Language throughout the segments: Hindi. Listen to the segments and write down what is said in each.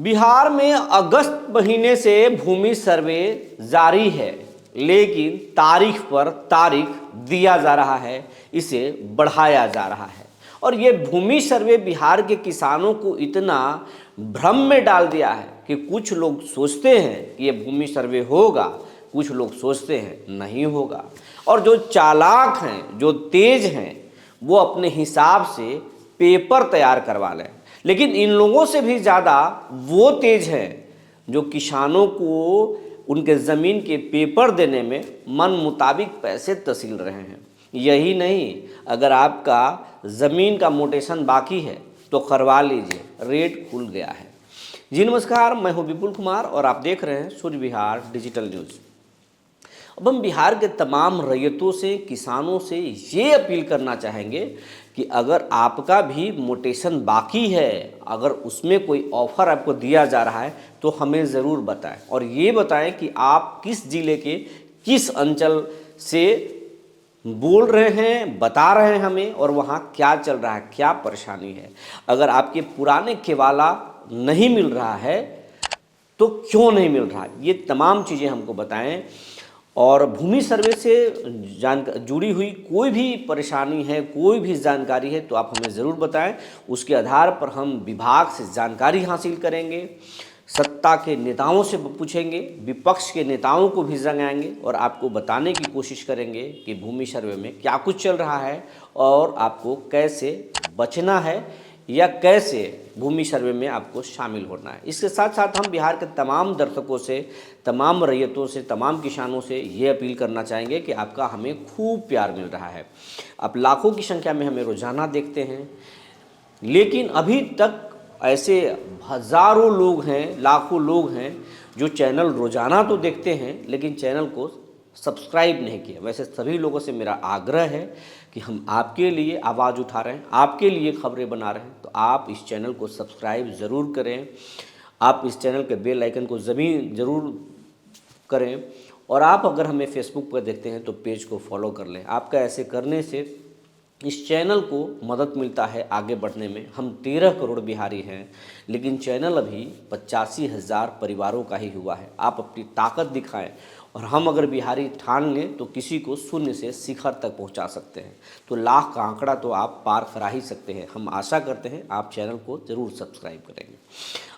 बिहार में अगस्त महीने से भूमि सर्वे जारी है, लेकिन तारीख पर तारीख दिया जा रहा है, इसे बढ़ाया जा रहा है। और ये भूमि सर्वे बिहार के किसानों को इतना भ्रम में डाल दिया है कि कुछ लोग सोचते हैं कि ये भूमि सर्वे होगा, कुछ लोग सोचते हैं नहीं होगा। और जो चालाक हैं, जो तेज हैं, वो अपने हिसाब से पेपर तैयार करवा लें। लेकिन इन लोगों से भी ज़्यादा वो तेज हैं जो किसानों को उनके ज़मीन के पेपर देने में मन मुताबिक पैसे तसील रहे हैं। यही नहीं, अगर आपका ज़मीन का मोटेशन बाकी है तो करवा लीजिए, रेट खुल गया है। जी नमस्कार, मैं हूं विपुल कुमार और आप देख रहे हैं सूर्य विहार डिजिटल न्यूज़। अब हम बिहार के तमाम रैयतों से, किसानों से ये अपील करना चाहेंगे कि अगर आपका भी मोटेशन बाकी है, अगर उसमें कोई ऑफ़र आपको दिया जा रहा है तो हमें ज़रूर बताएं। और ये बताएं कि आप किस ज़िले के किस अंचल से बोल रहे हैं, बता रहे हैं हमें, और वहाँ क्या चल रहा है, क्या परेशानी है। अगर आपके पुराने केवाला नहीं मिल रहा है तो क्यों नहीं मिल रहा है, ये तमाम चीज़ें हमको बताएं। और भूमि सर्वे से जुड़ी हुई कोई भी परेशानी है, कोई भी जानकारी है तो आप हमें ज़रूर बताएं। उसके आधार पर हम विभाग से जानकारी हासिल करेंगे, सत्ता के नेताओं से पूछेंगे, विपक्ष के नेताओं को भी जगाएंगे और आपको बताने की कोशिश करेंगे कि भूमि सर्वे में क्या कुछ चल रहा है और आपको कैसे बचना है या कैसे भूमि सर्वे में आपको शामिल होना है। इसके साथ साथ हम बिहार के तमाम दर्शकों से, तमाम रैयतों से, तमाम किसानों से ये अपील करना चाहेंगे कि आपका हमें खूब प्यार मिल रहा है। आप लाखों की संख्या में हमें रोज़ाना देखते हैं, लेकिन अभी तक ऐसे हज़ारों लोग हैं, लाखों लोग हैं जो चैनल रोज़ाना तो देखते हैं लेकिन चैनल को सब्सक्राइब नहीं किया। वैसे सभी लोगों से मेरा आग्रह है कि हम आपके लिए आवाज़ उठा रहे हैं, आपके लिए खबरें बना रहे हैं, तो आप इस चैनल को सब्सक्राइब ज़रूर करें। आप इस चैनल के बेल आइकन को ज़रूर करें। और आप अगर हमें फेसबुक पर देखते हैं तो पेज को फॉलो कर लें। आपका ऐसे करने से इस चैनल को मदद मिलता है आगे बढ़ने में। हम 13 करोड़ बिहारी हैं, लेकिन चैनल अभी 85,000 परिवारों का ही हुआ है। आप अपनी ताकत दिखाएं और हम अगर बिहारी ठान लें तो किसी को शून्य से शिखर तक पहुंचा सकते हैं। तो लाख का आंकड़ा तो आप पार करा ही सकते हैं। हम आशा करते हैं आप चैनल को ज़रूर सब्सक्राइब करेंगे।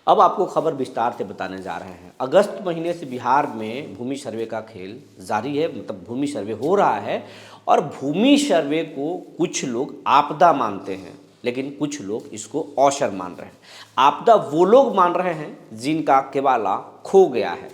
अब आपको खबर विस्तार से बताने जा रहे हैं। अगस्त महीने से बिहार में भूमि सर्वे का खेल जारी है, मतलब भूमि सर्वे हो रहा है। और भूमि सर्वे को कुछ लोग आपदा मानते हैं, लेकिन कुछ लोग इसको अवसर मान रहे हैं। आपदा वो लोग मान रहे हैं जिनका केवाला खो गया है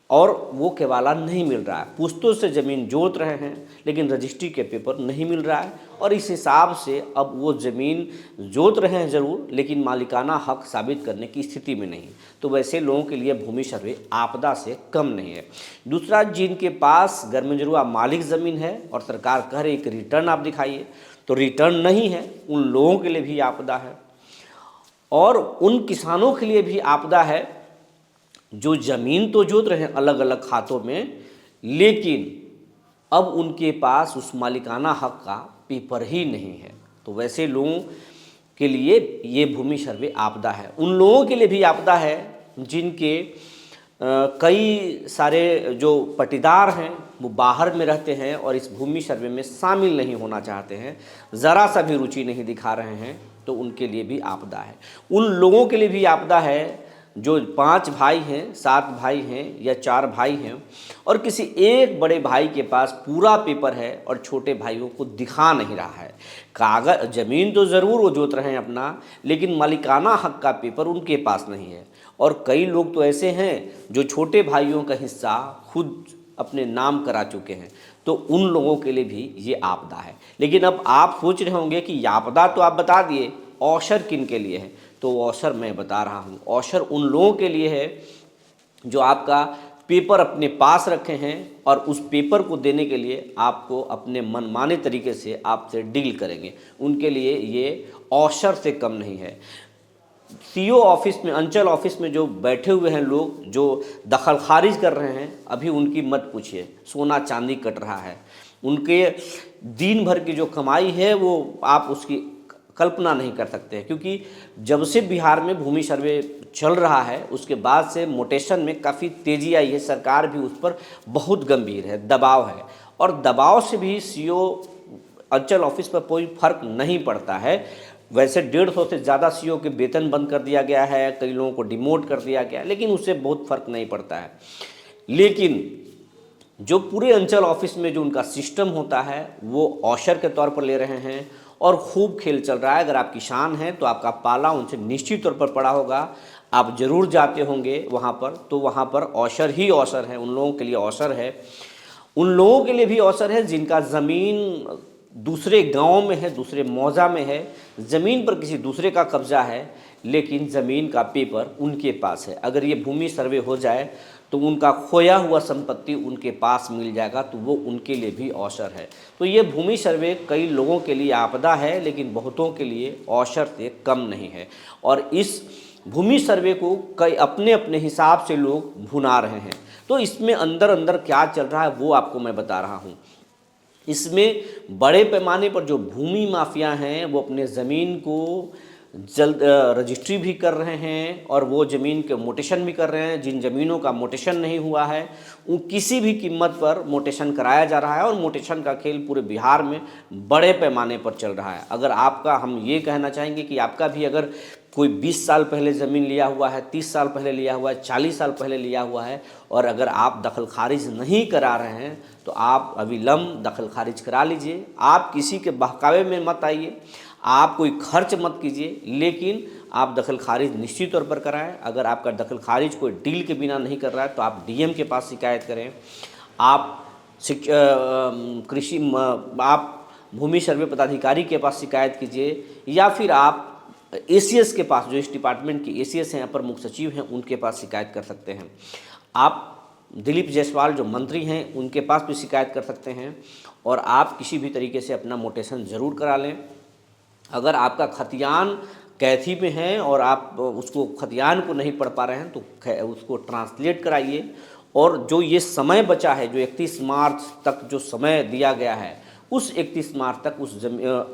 और वो केवाला नहीं मिल रहा है। पुश्तों से ज़मीन जोत रहे हैं लेकिन रजिस्ट्री के पेपर नहीं मिल रहा है, और इस हिसाब से अब वो ज़मीन जोत रहे हैं ज़रूर, लेकिन मालिकाना हक साबित करने की स्थिति में नहीं। तो वैसे लोगों के लिए भूमि सर्वे आपदा से कम नहीं है। दूसरा, जिनके पास गरमजरुआ मालिक ज़मीन है और सरकार कह रही है कि रिटर्न आप दिखाइए, तो रिटर्न नहीं है, उन लोगों के लिए भी आपदा है। और उन किसानों के लिए भी आपदा है जो ज़मीन तो जोत रहे हैं अलग अलग खातों में, लेकिन अब उनके पास उस मालिकाना हक का पेपर ही नहीं है। तो वैसे लोगों के लिए ये भूमि सर्वे आपदा है। उन लोगों के लिए भी आपदा है जिनके कई सारे जो पटीदार हैं वो बाहर में रहते हैं और इस भूमि सर्वे में शामिल नहीं होना चाहते हैं, ज़रा सा भी रुचि नहीं दिखा रहे हैं, तो उनके लिए भी आपदा है। उन लोगों के लिए भी आपदा है जो 5 भाई हैं, 7 भाई हैं या 4 भाई हैं और किसी एक बड़े भाई के पास पूरा पेपर है और छोटे भाइयों को दिखा नहीं रहा है। कागज ज़मीन तो ज़रूर वो जोत रहे हैं अपना, लेकिन मालिकाना हक का पेपर उनके पास नहीं है। और कई लोग तो ऐसे हैं जो छोटे भाइयों का हिस्सा खुद अपने नाम करा चुके हैं। तो उन लोगों के लिए भी ये आपदा है। लेकिन अब आप सोच रहे होंगे कि आपदा तो आप बता दिए, अवसर किन के लिए है? तो अवसर मैं बता रहा हूँ। अवसर उन लोगों के लिए है जो आपका पेपर अपने पास रखे हैं और उस पेपर को देने के लिए आपको अपने मनमाने तरीके से आपसे डील करेंगे। उनके लिए ये अवसर से कम नहीं है। सीओ ऑफिस में, अंचल ऑफिस में जो बैठे हुए हैं लोग जो दखल खारिज कर रहे हैं, अभी उनकी मत पूछिए। सोना चांदी कट रहा है। उनके दिन भर की जो कमाई है वो आप उसकी कल्पना नहीं कर सकते हैं, क्योंकि जब से बिहार में भूमि सर्वे चल रहा है उसके बाद से मोटेशन में काफ़ी तेज़ी आई है। सरकार भी उस पर बहुत गंभीर है, दबाव है, और दबाव से भी सीओ अंचल ऑफिस पर कोई फर्क नहीं पड़ता है। वैसे 150 से ज़्यादा सीओ के वेतन बंद कर दिया गया है, कई लोगों को डिमोट कर दिया गया है, लेकिन उससे बहुत फर्क नहीं पड़ता है। लेकिन जो पूरे अंचल ऑफिस में जो उनका सिस्टम होता है वो औशर के तौर पर ले रहे हैं और खूब खेल चल रहा है। अगर आप किसान हैं तो आपका पाला उनसे निश्चित तौर पर पड़ा होगा, आप जरूर जाते होंगे वहाँ पर, तो वहाँ पर औशर ही औशर है, उन लोगों के लिए औशर है। उन लोगों के लिए भी अवसर है जिनका ज़मीन दूसरे गांव में है, दूसरे मौजा में है, ज़मीन पर किसी दूसरे का कब्जा है, लेकिन ज़मीन का पेपर उनके पास है। अगर ये भूमि सर्वे हो जाए तो उनका खोया हुआ संपत्ति उनके पास मिल जाएगा, तो वो उनके लिए भी अवसर है। तो ये भूमि सर्वे कई लोगों के लिए आपदा है, लेकिन बहुतों के लिए अवसर से कम नहीं है। और इस भूमि सर्वे को कई अपने अपने हिसाब से लोग भुना रहे हैं। तो इसमें अंदर अंदर क्या चल रहा है वो आपको मैं बता रहा हूँ। इसमें बड़े पैमाने पर जो भूमि माफिया हैं वो अपने ज़मीन को जल्द रजिस्ट्री भी कर रहे हैं और वो ज़मीन के मोटेशन भी कर रहे हैं। जिन ज़मीनों का मोटेशन नहीं हुआ है वो किसी भी कीमत पर मोटेशन कराया जा रहा है, और मोटेशन का खेल पूरे बिहार में बड़े पैमाने पर चल रहा है। अगर आपका, हम ये कहना चाहेंगे कि आपका भी अगर कोई 20 साल पहले ज़मीन लिया हुआ है, 30 साल पहले लिया हुआ है, 40 साल पहले लिया हुआ है, और अगर आप दखल खारिज नहीं करा रहे हैं तो आप अविलंब दखल खारिज करा लीजिए। आप किसी के बहकावे में मत आइए, आप कोई खर्च मत कीजिए, लेकिन आप दखल खारिज निश्चित तौर पर कराएं। अगर आपका दखल खारिज कोई डील के बिना नहीं कर रहा है तो आप डीएम के पास शिकायत करें, आप आप भूमि सर्वे पदाधिकारी के पास शिकायत कीजिए, या फिर आप एसीएस के पास, जो इस डिपार्टमेंट के एसीएस हैं, अपर मुख्य सचिव हैं, उनके पास शिकायत कर सकते हैं। आप दिलीप जायसवाल जो मंत्री हैं उनके पास भी शिकायत कर सकते हैं, और आप किसी भी तरीके से अपना मोटेशन ज़रूर करा लें। अगर आपका खतियान कैथी में है और आप उसको खतियान को नहीं पढ़ पा रहे हैं तो उसको ट्रांसलेट कराइए, और जो ये समय बचा है, जो 31 मार्च तक जो समय दिया गया है, उस 31 मार्च तक उस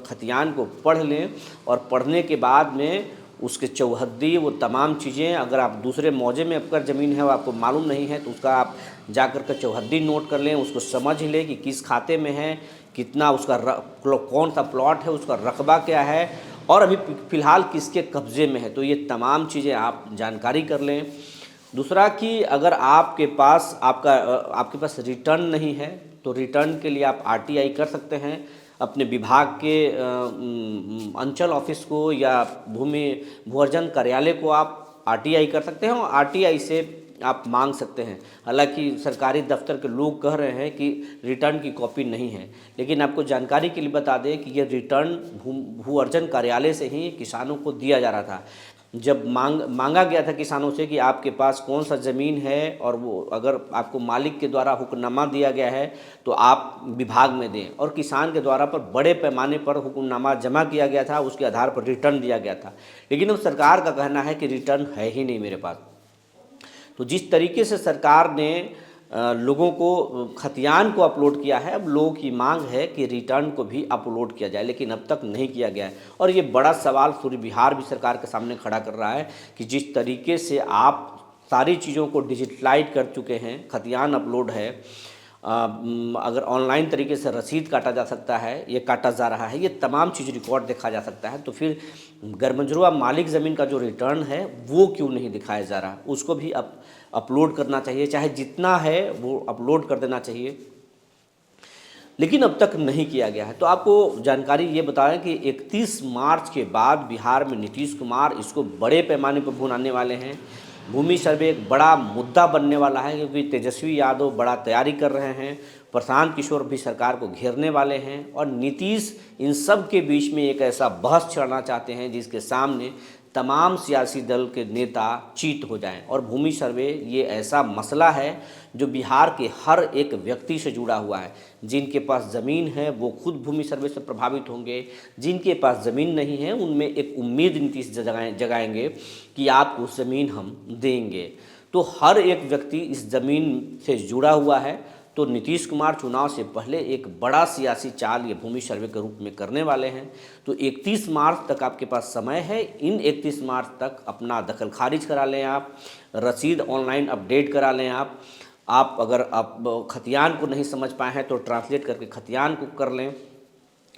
खतियान को पढ़ लें, और पढ़ने के बाद में उसके चौहद्दी, वो तमाम चीज़ें, अगर आप दूसरे मौजे में आपका ज़मीन है और आपको मालूम नहीं है तो उसका आप जाकर के चौहद्दी नोट कर लें, उसको समझ लें कि किस खाते में है, कितना उसका कौन सा प्लॉट है, उसका रकबा क्या है, और अभी फ़िलहाल किसके कब्ज़े में है। तो ये तमाम चीज़ें आप जानकारी कर लें। दूसरा कि अगर आपके पास रिटर्न नहीं है तो रिटर्न के लिए आप आरटीआई कर सकते हैं। अपने विभाग के अंचल ऑफिस को या भू अर्जन कार्यालय को आप आरटीआई कर सकते हैं, और आरटीआई से आप मांग सकते हैं। हालांकि सरकारी दफ्तर के लोग कह रहे हैं कि रिटर्न की कॉपी नहीं है, लेकिन आपको जानकारी के लिए बता दें कि ये रिटर्न भू अर्जन कार्यालय से ही किसानों को दिया जा रहा था। जब मांगा गया था किसानों से कि आपके पास कौन सा ज़मीन है, और वो अगर आपको मालिक के द्वारा हुक्मनामा दिया गया है तो आप विभाग में दें, और किसान के द्वारा पर बड़े पैमाने पर हुक्मनामा जमा किया गया था, उसके आधार पर रिटर्न दिया गया था। लेकिन अब सरकार का कहना है कि रिटर्न है ही नहीं मेरे पास। तो जिस तरीके से सरकार ने लोगों को खतियान को अपलोड किया है, अब लोगों की मांग है कि रिटर्न को भी अपलोड किया जाए, लेकिन अब तक नहीं किया गया है। और ये बड़ा सवाल पूरी बिहार भी सरकार के सामने खड़ा कर रहा है कि जिस तरीके से आप सारी चीज़ों को डिजिटलाइज कर चुके हैं, खतियान अपलोड है, अगर ऑनलाइन तरीके से रसीद काटा जा सकता है, ये काटा जा रहा है, ये तमाम चीज़ रिकॉर्ड देखा जा सकता है, तो फिर गरमजरुआ मालिक ज़मीन का जो रिटर्न है वो क्यों नहीं दिखाया जा रहा? उसको भी अपलोड करना चाहिए, चाहे जितना है वो अपलोड कर देना चाहिए, लेकिन अब तक नहीं किया गया है। तो आपको जानकारी ये बताएं कि 31 मार्च के बाद बिहार में नीतीश कुमार इसको बड़े पैमाने पर भुनाने वाले हैं। भूमि सर्वे एक बड़ा मुद्दा बनने वाला है, क्योंकि तेजस्वी यादव बड़ा तैयारी कर रहे हैं, प्रशांत किशोर भी सरकार को घेरने वाले हैं, और नीतीश इन सब के बीच में एक ऐसा बहस छेड़ना चाहते हैं जिसके सामने तमाम सियासी दल के नेता चीत हो जाएं। और भूमि सर्वे ये ऐसा मसला है जो बिहार के हर एक व्यक्ति से जुड़ा हुआ है। जिनके पास ज़मीन है वो खुद भूमि सर्वे से प्रभावित होंगे, जिनके पास ज़मीन नहीं है उनमें एक उम्मीद नीतीश जगाएंगे कि आपको ज़मीन हम देंगे। तो हर एक व्यक्ति इस ज़मीन से जुड़ा हुआ है। तो नीतीश कुमार चुनाव से पहले एक बड़ा सियासी चाल ये भूमि सर्वे के रूप में करने वाले हैं। तो 31 मार्च तक आपके पास समय है। इन 31 मार्च तक अपना दखल खारिज करा लें, आप रसीद ऑनलाइन अपडेट करा लें। आप अगर आप खतियान को नहीं समझ पाए हैं तो ट्रांसलेट करके खतियान को कर लें।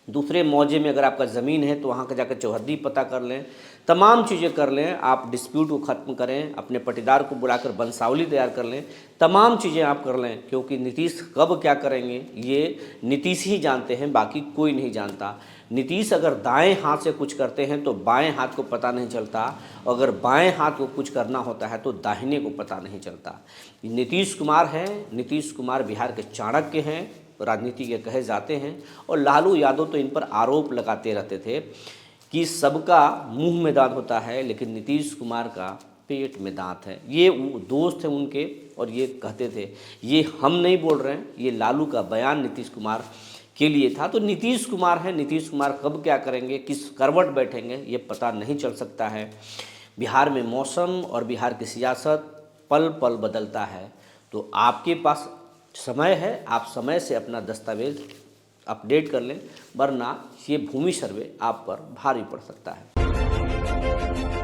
दूसरे मौजे में अगर आपका ज़मीन है तो वहाँ का जाकर चौहद्दी पता कर लें, तमाम चीज़ें कर लें। आप डिस्प्यूट को ख़त्म करें, अपने पटीदार को बुलाकर वंशावली तैयार कर लें, तमाम चीज़ें आप कर लें, क्योंकि नीतीश कब क्या करेंगे ये नीतीश ही जानते हैं, बाकी कोई नहीं जानता। नीतीश अगर दाएं हाथ से कुछ करते हैं तो बाएं हाथ को पता नहीं चलता, अगर बाएं हाथ को कुछ करना होता है तो दाहिने को पता नहीं चलता। नीतीश कुमार हैं, नीतीश कुमार बिहार के चाणक्य हैं, राजनीति के कहे जाते हैं। और लालू यादव तो इन पर आरोप लगाते रहते थे कि सबका मुंह में दांत होता है लेकिन नीतीश कुमार का पेट में दांत है। ये दोस्त हैं उनके और ये कहते थे, ये हम नहीं बोल रहे हैं, ये लालू का बयान नीतीश कुमार के लिए था। तो नीतीश कुमार हैं, नीतीश कुमार कब क्या करेंगे, किस करवट बैठेंगे, ये पता नहीं चल सकता है। बिहार में मौसम और बिहार की सियासत पल पल बदलता है। तो आपके पास समय है, आप समय से अपना दस्तावेज अपडेट कर लें, वरना ये भूमि सर्वे आप पर भारी पड़ सकता है।